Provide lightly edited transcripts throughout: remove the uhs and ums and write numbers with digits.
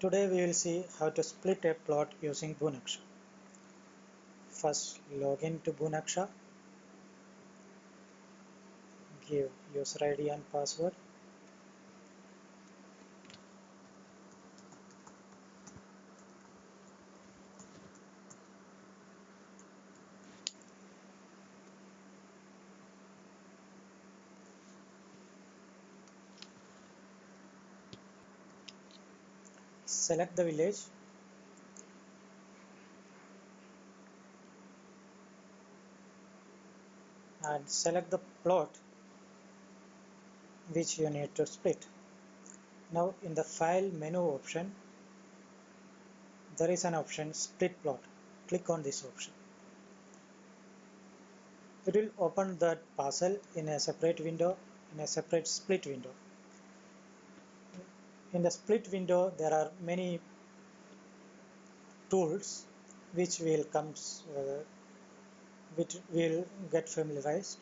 Today we will see how to split a plot using Bhunaksha. First, log in to Bhunaksha, give user ID and password. Select the village. And select the plot which you need to split. Now in the file menu option, there is an option split plot. Click on this option. It will open that parcel in a separate window, in a separate split window. In the split window, there are many tools which will get familiarized.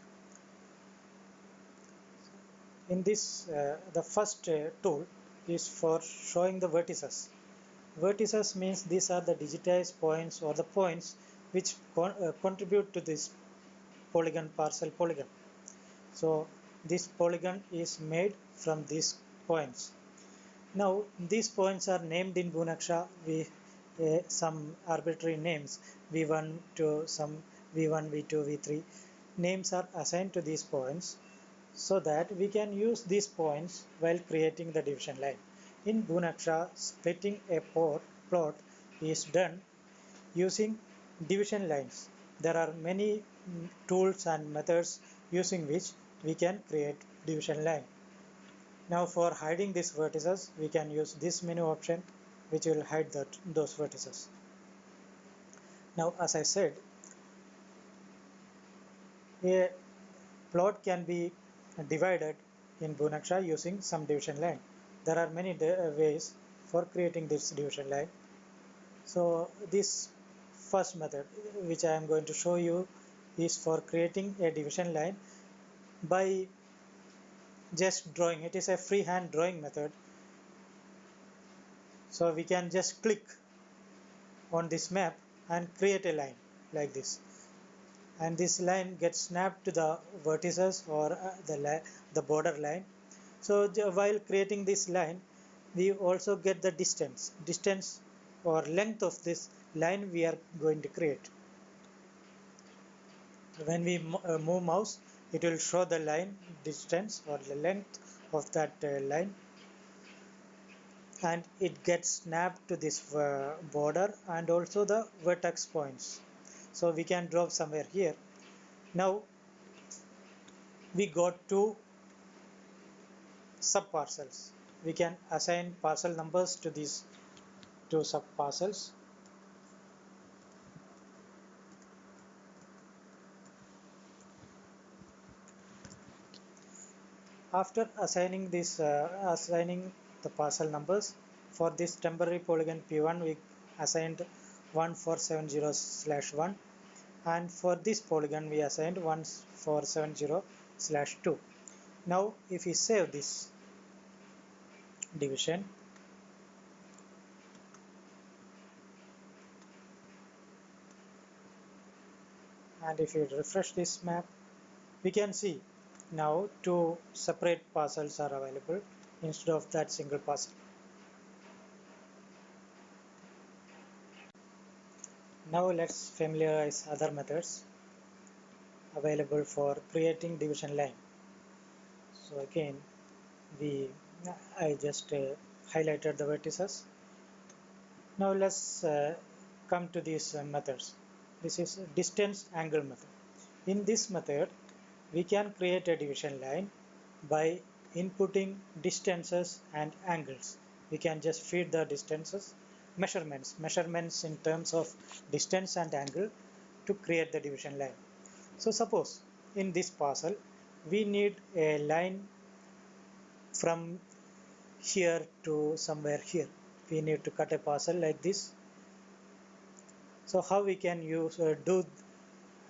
In this, the first tool is for showing the vertices. Vertices means these are the digitized points or the points which contribute to this parcel polygon. So this polygon is made from these points. Now these points are named in Bhunaksha with some arbitrary names v1 to some v1, v2, v3. Names are assigned to these points so that we can use these points while creating the division line. In Bhunaksha, splitting a plot is done using division lines. There are many tools and methods using which we can create division line. Now for hiding these vertices, we can use this menu option which will hide those vertices. Now as I said, a plot can be divided in Bhunaksha using some division line. There are many ways for creating this division line. So this first method which I am going to show you is for creating a division line by just drawing. It is a freehand drawing method. So we can just click on this map and create a line like this. And this line gets snapped to the vertices or the border line. So while creating this line, we also get the distance or length of this line we are going to create. When we move mouse, it will show the line distance or the length of that line, and it gets snapped to this border and also the vertex points. So we can drop somewhere here. Now we got two sub parcels. We can assign parcel numbers to these two sub parcels. After assigning the parcel numbers, for this temporary polygon P1 we assigned 1470/1, and for this polygon we assigned 1470/2. Now if we save this division, and if we refresh this map, we can see now two separate parcels are available instead of that single parcel. Now let's familiarize other methods available for creating division line. So again, I just highlighted the vertices. Now let's come to these methods. This is a distance angle method. In this method, we can create a division line by inputting distances and angles. We can just feed the distances, measurements in terms of distance and angle to create the division line. So suppose in this parcel, we need a line from here to somewhere here. We need to cut a parcel like this. So how we can do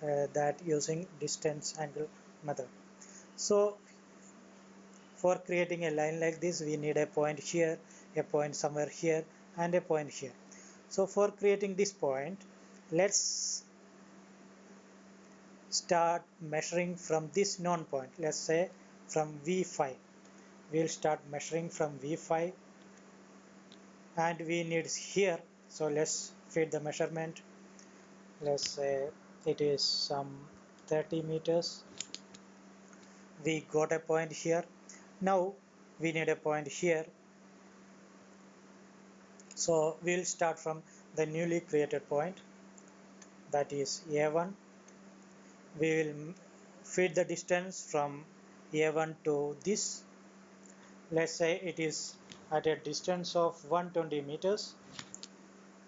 that using distance angle method. So for creating a line like this, we need a point here, a point somewhere here, and a point here. So for creating this point, let's start measuring from this known point. Let's say from V5. We'll start measuring from V5 and we need here. So let's feed the measurement. Let's say it is some 30 meters. We got a point here. Now we need a point here. So we'll start from the newly created point, that is A1. We will feed the distance from A1 to this. Let's say it is at a distance of 120 meters.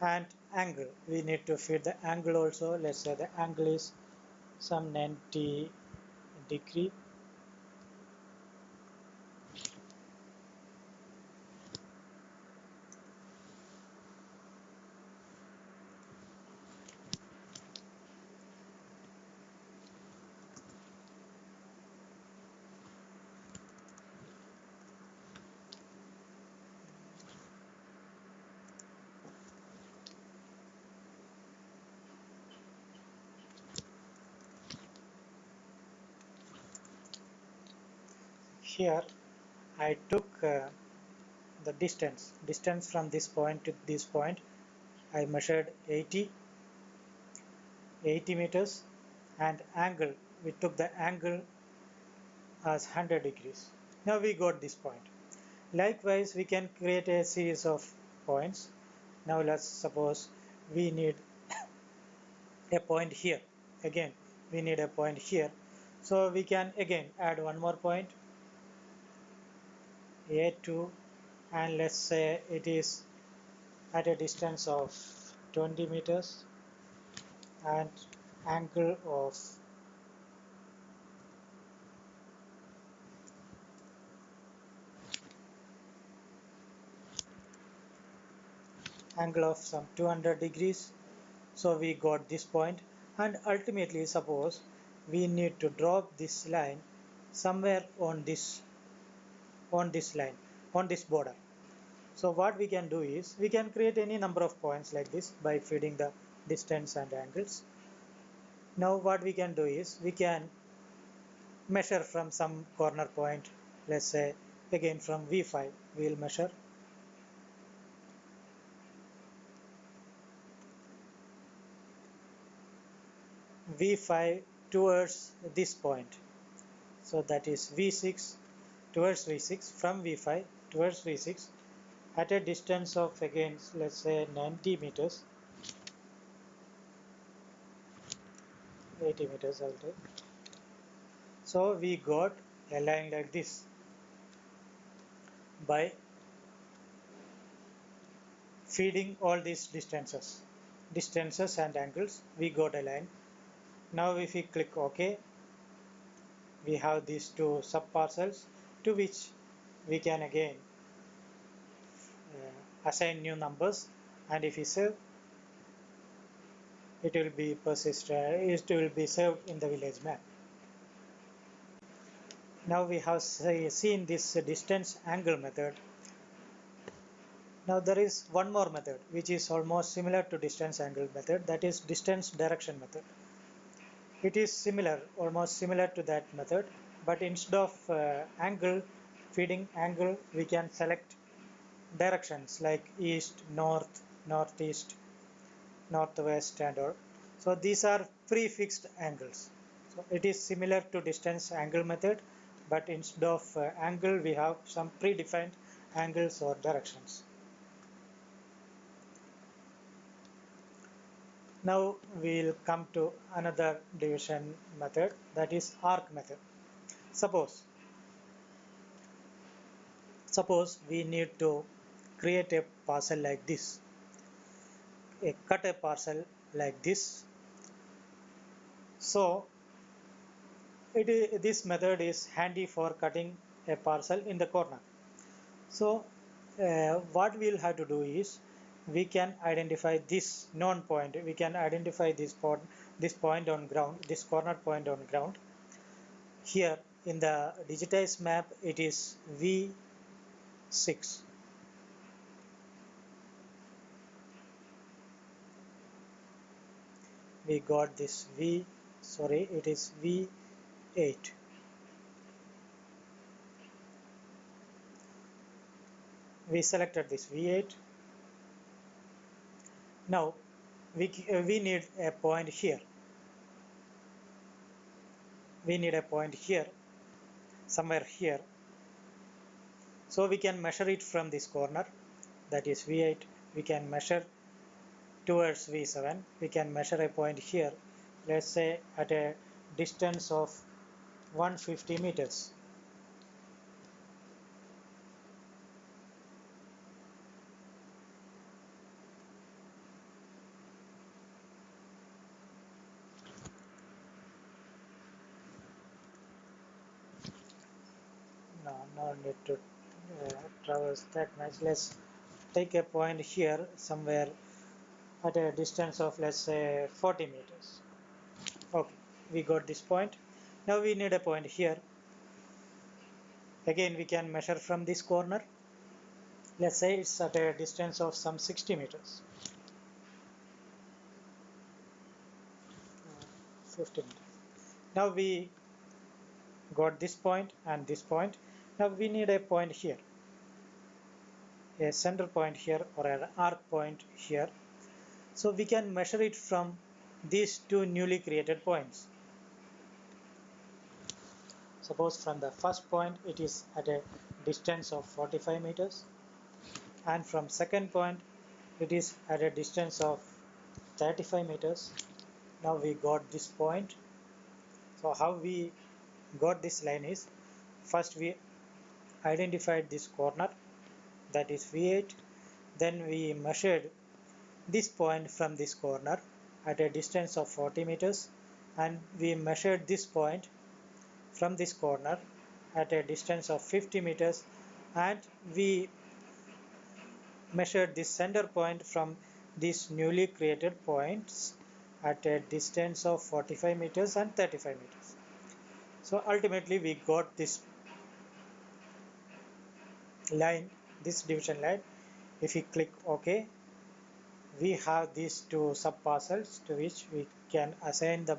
And angle, we need to feed the angle also. Let's say the angle is some 90 degree. Here I took the distance from this point to this point. I measured 80 meters, and angle, we took the angle as 100 degrees. Now we got this point. Likewise, we can create a series of points. Now let's suppose we need a point here. Again, we need a point here. So we can again add one more point, A2, and let's say it is at a distance of 20 meters and angle of some 200 degrees. So we got this point, and ultimately suppose we need to drop this line somewhere on this line, on this border. So what we can do is we can create any number of points like this by feeding the distance and angles. Now what we can do is we can measure from some corner point. Let's say again from V5 we will measure. V5 towards this point. So that is V6 towards V6, from V5 towards V6 at a distance of again let's say 90 meters, 80 meters I'll take. So we got a line like this by feeding all these distances and angles. We got a line. Now if we click OK, we have these two subparcels to which we can again assign new numbers, and if we save, it will be saved in the village map. Now we have seen this distance angle method. Now there is one more method which is almost similar to distance angle method, that is distance direction method. It is similar, almost similar to that method, but instead of feeding angle, we can select directions like east, north, northeast, northwest and all. So these are prefixed angles. So it is similar to distance angle method, but instead of angle we have some predefined angles or directions. Now we will come to another division method, that is arc method. Suppose we need to create a parcel like this, cut a parcel like this. So this method is handy for cutting a parcel in the corner. So what we'll have to do is we can identify this known point. We can identify this point on ground, this corner point on ground. Here in the digitized map it is V6. we got this it is V8. We selected this V8. Now we need a point here. We need a point here, somewhere here. So we can measure it from this corner, that is V8. We can measure towards V7. We can measure a point here, let's say at a distance of 150 meters. No need to traverse that much. Let's take a point here somewhere at a distance of, let's say, 40 meters. Okay, we got this point. Now we need a point here. Again, we can measure from this corner. Let's say it's at a distance of some 60 meters. 50 meters. Now we got this point and this point. Now we need a point here, a center point here or an arc point here. So we can measure it from these two newly created points. Suppose from the first point it is at a distance of 45 meters, and from second point it is at a distance of 35 meters. Now we got this point. So how we got this line is, first we identified this corner, that is V8. Then we measured this point from this corner at a distance of 40 meters, and we measured this point from this corner at a distance of 50 meters, and we measured this center point from these newly created points at a distance of 45 meters and 35 meters. So ultimately we got this line, this division line. If we click OK, we have these two sub parcels to which we can assign the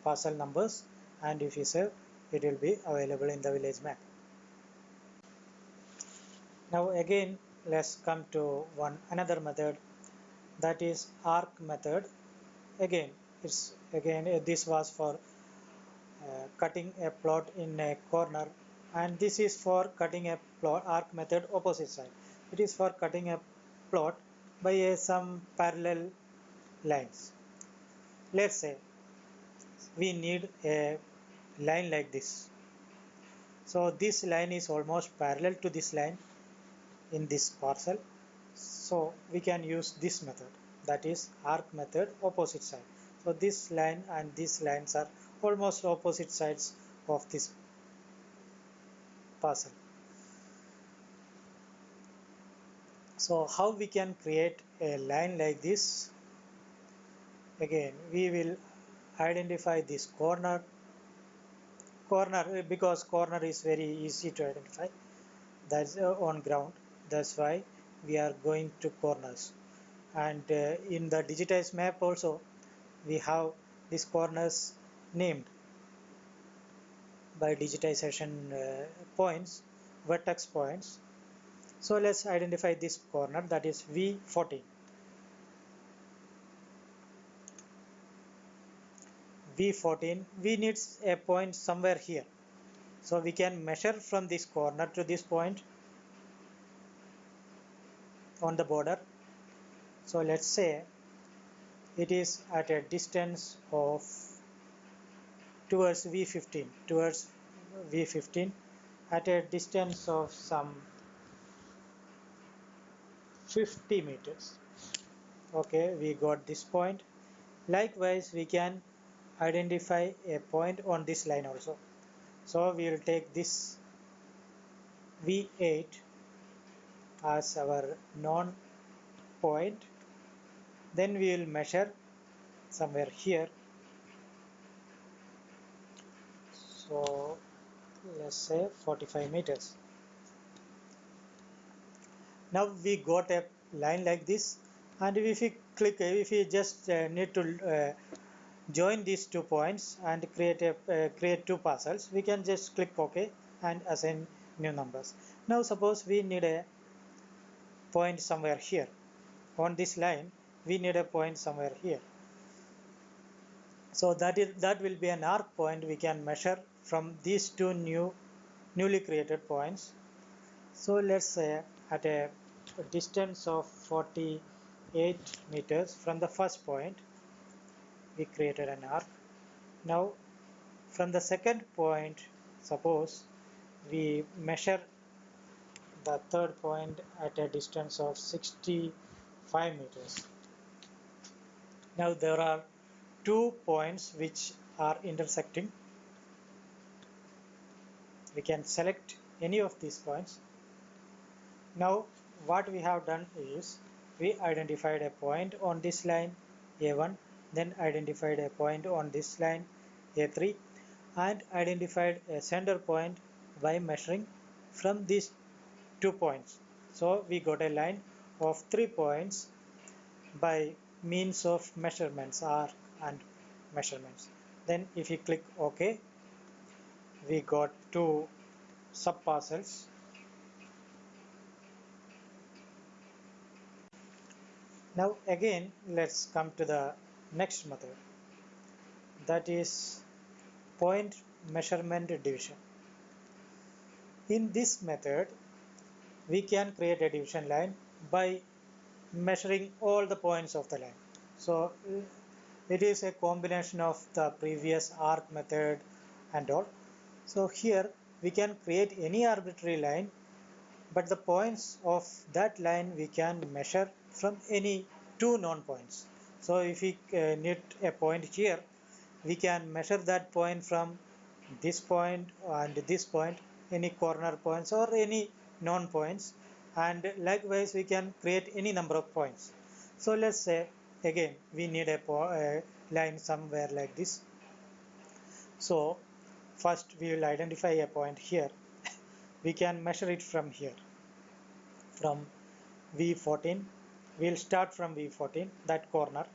parcel numbers, and if we save, it will be available in the village map. Now again, let's come to another method, that is arc method. Again, this was for cutting a plot in a corner, and this is for cutting a plot, arc method opposite side. It is for cutting a plot by some parallel lines. Let's say we need a line like this. So this line is almost parallel to this line in this parcel. So we can use this method, that is arc method opposite side. So this line and these lines are almost opposite sides of this parcel. So how we can create a line like this? Again, we will identify this corner, because corner is very easy to identify. That's on ground. That's why we are going to corners. And in the digitized map also, we have these corners named by digitization points, vertex points. So let's identify this corner, that is V14. V14, we need a point somewhere here. So we can measure from this corner to this point on the border. So let's say it is at a distance of towards V15 at a distance of some 50 meters. Okay, we got this point. Likewise, we can identify a point on this line also. So we will take this V8 as our known point. Then we will measure somewhere here. So let's say 45 meters. Now we got a line like this, and if we just need to join these 2 points and create two parcels. We can just click OK and assign new numbers. Now suppose we need a point somewhere here. On this line, we need a point somewhere here. So that will be an arc point we can measure from these two newly created points. So let's say at a distance of 48 meters from the first point, we created an arc. Now from the second point, suppose we measure the third point at a distance of 65 meters. Now there are 2 points which are intersecting. We can select any of these points. Now what we have done is we identified a point on this line A1, then identified a point on this line A3, and identified a center point by measuring from these 2 points. So we got a line of 3 points by means of measurements, R and measurements. Then if you click OK, we got two subparcels. Now again, let's come to the next method, that is point measurement division. In this method, we can create a division line by measuring all the points of the line. So it is a combination of the previous arc method and all. So here we can create any arbitrary line, but the points of that line we can measure from any two known points. So if we need a point here, we can measure that point from this point and this point, any corner points or any known points, and likewise we can create any number of points. So let's say again we need a line somewhere like this. So first we will identify a point here. We can measure it from here, from V14. We'll start from V14, that corner.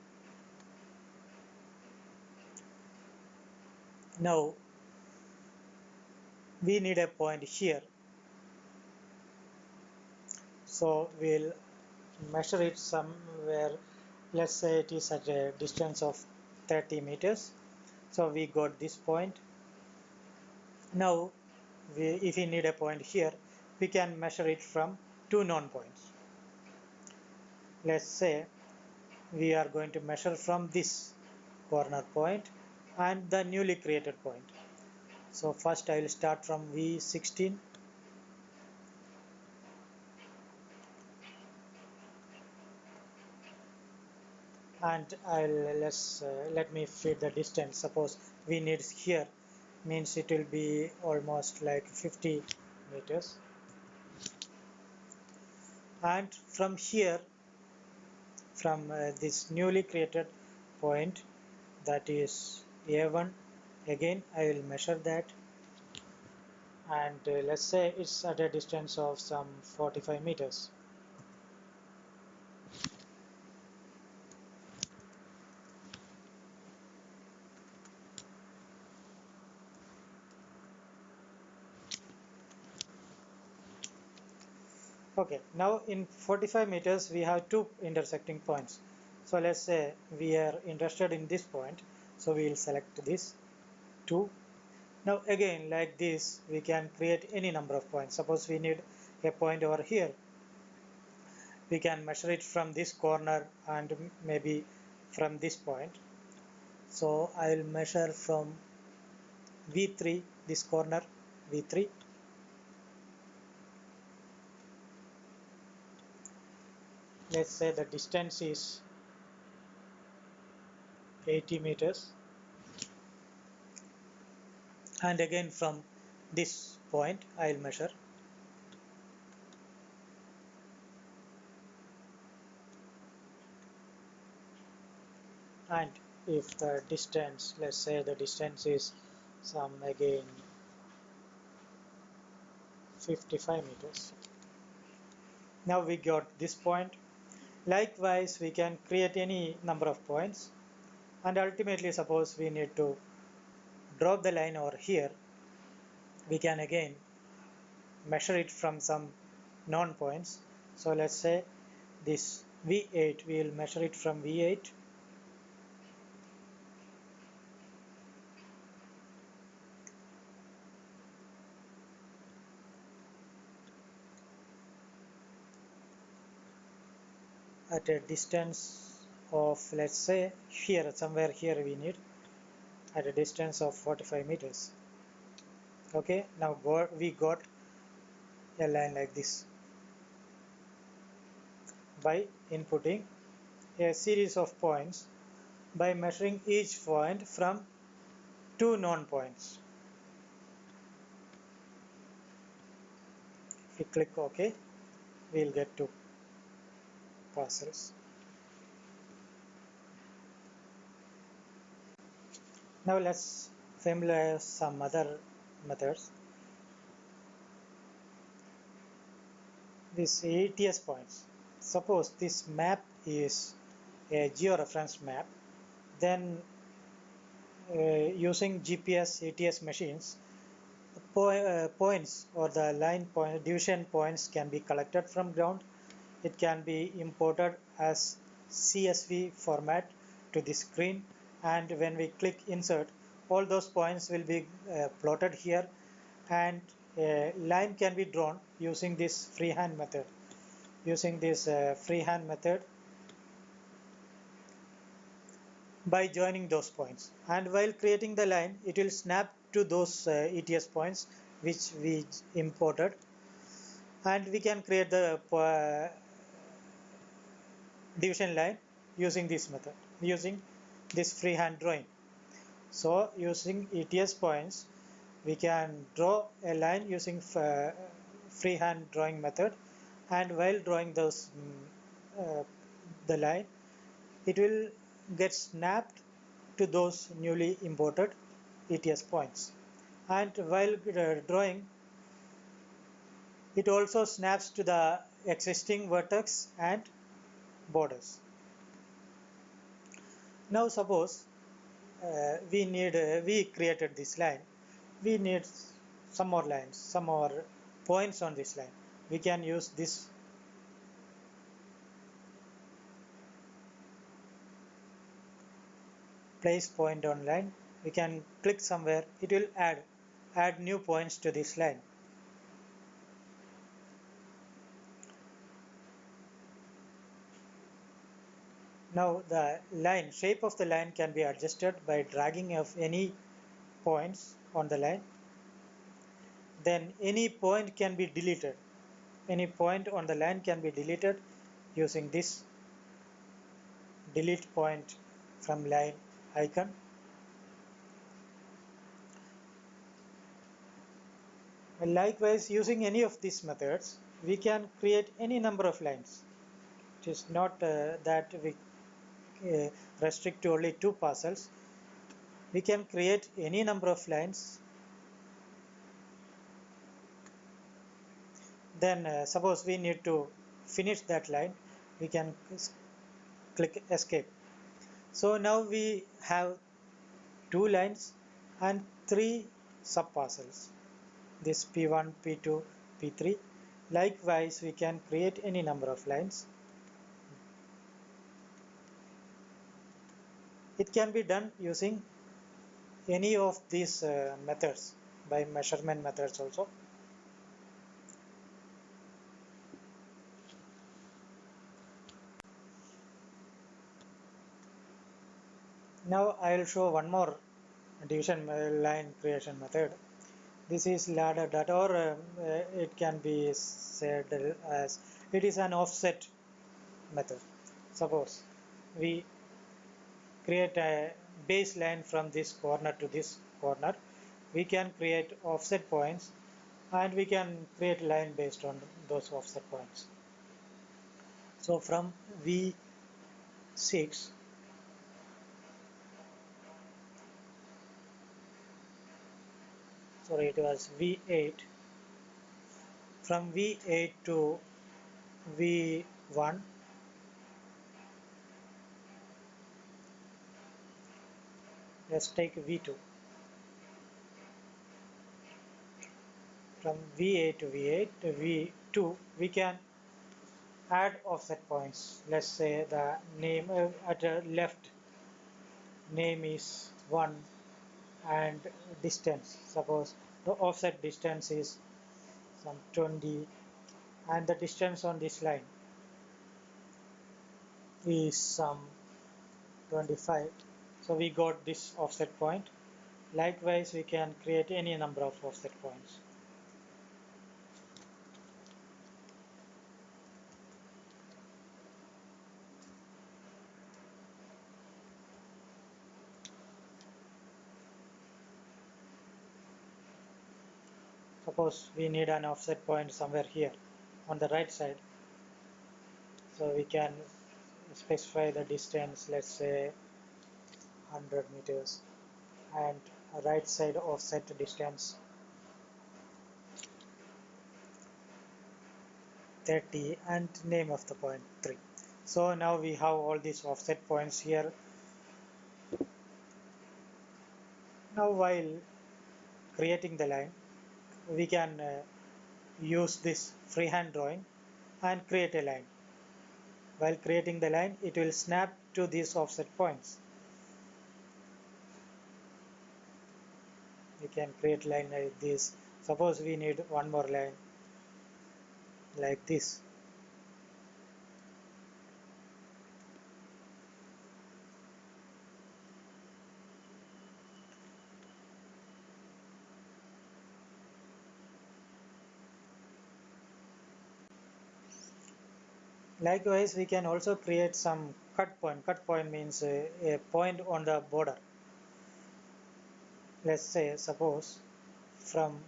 Now we need a point here, so we'll measure it somewhere. Let's say it is at a distance of 30 meters. So we got this point. Now if we need a point here, we can measure it from two known points. Let's say we are going to measure from this corner point and the newly created point. So first I will start from V16. And let me feed the distance. Suppose we need here, means it will be almost like 50 meters. And from here, from this newly created point, that is A1, again I will measure that, and let's say it's at a distance of some 45 meters. Okay, now in 45 meters we have two intersecting points. So let's say we are interested in this point, so we will select this 2. Now again, like this, we can create any number of points. Suppose we need a point over here, we can measure it from this corner and maybe from this point. So I will measure from V3, this corner V3. Let's say the distance is 80 meters, and again from this point I will measure. And if the distance, let's say the distance is some again 55 meters. Now we got this point. Likewise, we can create any number of points, and ultimately suppose we need to drop the line over here, we can again measure it from some known points. So let's say this V8, we will measure it from V8 at a distance of, let's say here, somewhere here we need at a distance of 45 meters. Okay, now we got a line like this by inputting a series of points by measuring each point from two known points. If we click OK, we'll get two parcels. Now let's familiarize some other methods. These ATS points. Suppose this map is a georeference map, then using GPS ATS machines, points or the line point division points can be collected from ground. It can be imported as CSV format to the screen, and when we click insert, all those points will be plotted here, and a line can be drawn using this freehand method. Using this freehand method by joining those points, and while creating the line it will snap to those ETS points which we imported, and we can create the division line using this method, using this freehand drawing. So using ETS points we can draw a line using freehand drawing method, and while drawing those the line, it will get snapped to those newly imported ETS points, and while drawing it also snaps to the existing vertex and borders. Now suppose we created this line, we need some more lines, some more points on this line. We can use this place point on line. We can click somewhere, it will add new points to this line. Now the line shape of the line can be adjusted by dragging of any points on the line. Then any point can be deleted. Any point on the line can be deleted using this delete point from line icon. Likewise, using any of these methods, we can create any number of lines. It is not that we restrict to only two parcels. We can create any number of lines. Then suppose we need to finish that line, we can click escape. So now we have two lines and three subparcels, this P1, P2, P3. Likewise, we can create any number of lines. It can be done using any of these methods, by measurement methods also. Now I will show one more division line creation method. This is ladder data, or it can be said as it is an offset method. Suppose we create a baseline from this corner to this corner, we can create offset points, and we can create line based on those offset points. So from V6, sorry, it was V8, from V8 to V1, Let's take V2. From V8 to V8 to V2, we can add offset points. Let's say the name at the left name is 1 and distance. Suppose the offset distance is some 20 and the distance on this line is some 25. So we got this offset point. Likewise, we can create any number of offset points. Suppose we need an offset point somewhere here on the right side. So we can specify the distance, let's say 100 meters, and right side offset distance 30 and name of the point 3. So now we have all these offset points here. Now while creating the line, we can use this freehand drawing and create a line. While creating the line, it will snap to these offset points. We can create line like this. Suppose we need one more line like this. Likewise, we can also create some cut point. Cut point means a point on the border. Let's say, suppose from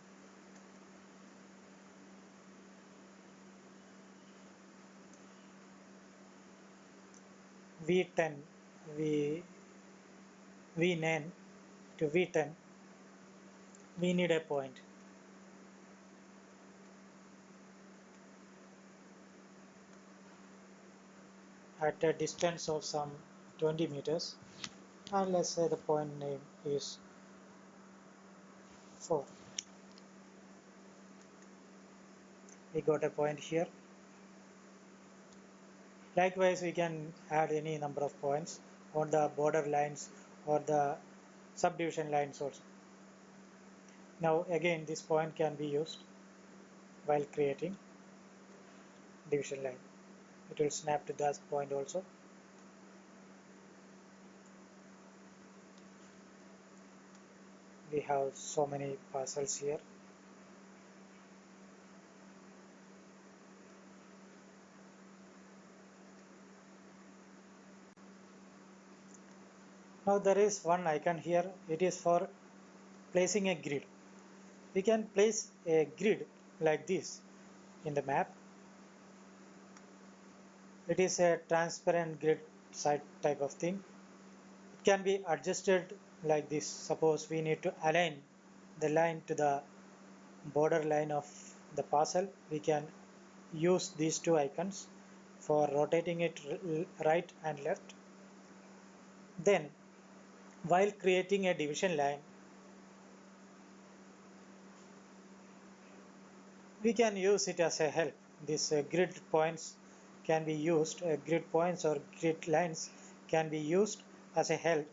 V10, V9 to V10, we need a point. At a distance of some 20 meters, and let's say the point name is 4. We got a point here. Likewise, we can add any number of points on the border lines or the subdivision lines also. Now again, this point can be used while creating division line. It will snap to that point also. We have so many parcels here. Now there is one icon here. It is for placing a grid. We can place a grid like this in the map. It is a transparent grid site type of thing. It can be adjusted like this. Suppose we need to align the line to the border line of the parcel. We can use these two icons for rotating it right and left. Then while creating a division line, we can use it as a help. These grid points can be used, grid points or grid lines can be used as a help.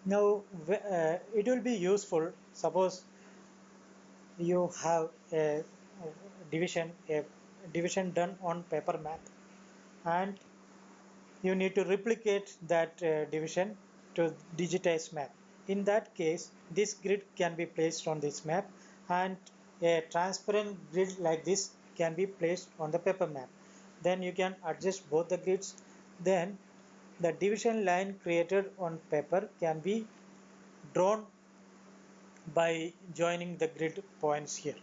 Now it will be useful. Suppose you have a division done on paper map, and you need to replicate that division to digitized map. In that case, this grid can be placed on this map, and a transparent grid like this can be placed on the paper map. Then you can adjust both the grids. Then the division line created on paper can be drawn by joining the grid points here.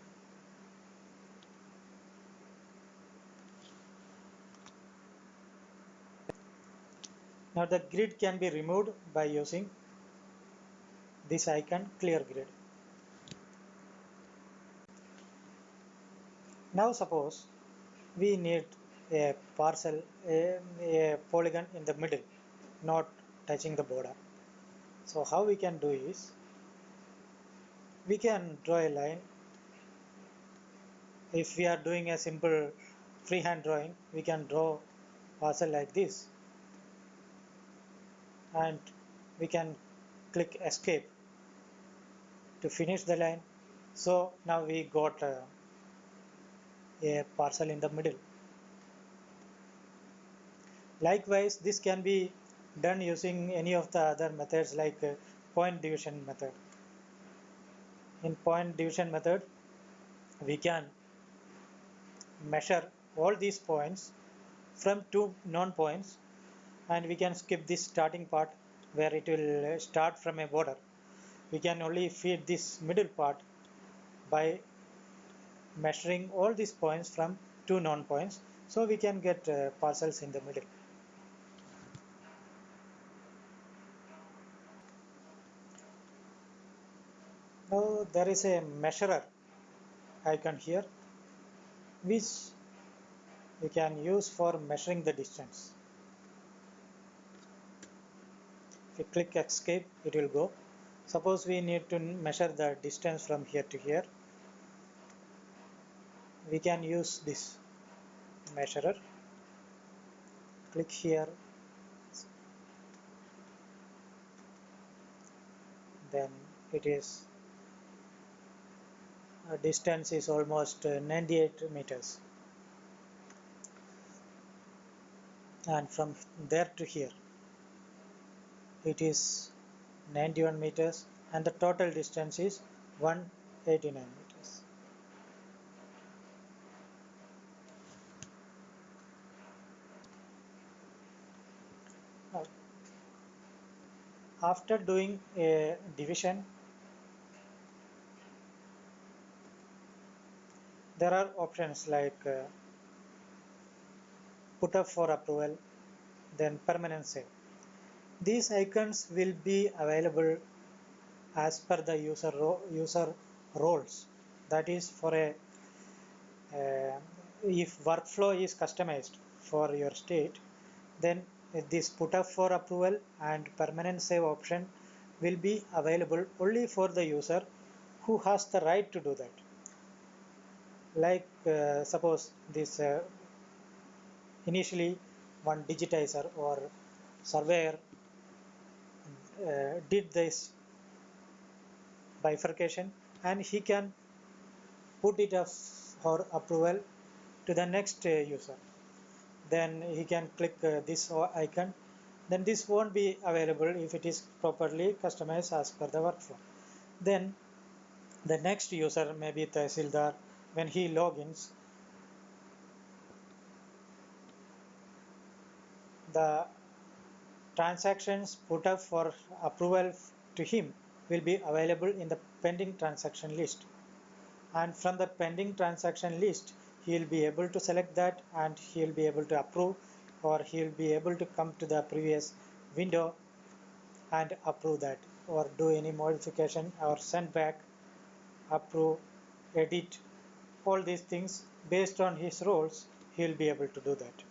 Now the grid can be removed by using this icon, clear grid. Now suppose we need a parcel, a polygon in the middle, not touching the border. So how we can do is, we can draw a line. If we are doing a simple freehand drawing, we can draw parcel like this, and we can click escape to finish the line. So now we got a parcel in the middle. Likewise, this can be done using any of the other methods like point division method. In point division method, we can measure all these points from two known points, and we can skip this starting part where it will start from a border. We can only feed this middle part by measuring all these points from two known points, so we can get parcels in the middle. Now there is a measurer icon here, which we can use for measuring the distance. If you click escape, it will go. Suppose we need to measure the distance from here to here, we can use this measurer. Click here, then it is distance is almost 98 meters, and from there to here it is 91 meters, and the total distance is 189 meters. After doing a division, there are options like put up for approval, then permanent save. These icons will be available as per the user roles. That is, for a if workflow is customized for your state, then this put up for approval and permanent save option will be available only for the user who has the right to do that. Like suppose this initially one digitizer or surveyor did this bifurcation, and he can put it up for approval to the next user. Then he can click this icon. Then this won't be available if it is properly customized as per the workflow. Then the next user, maybe Tehsildar, when he logins, the transactions put up for approval to him will be available in the pending transaction list. And from the pending transaction list, he will be able to select that, and he will be able to approve, or he will be able to come to the previous window and approve that, or do any modification, or send back, approve, edit, all these things based on his roles. He will be able to do that.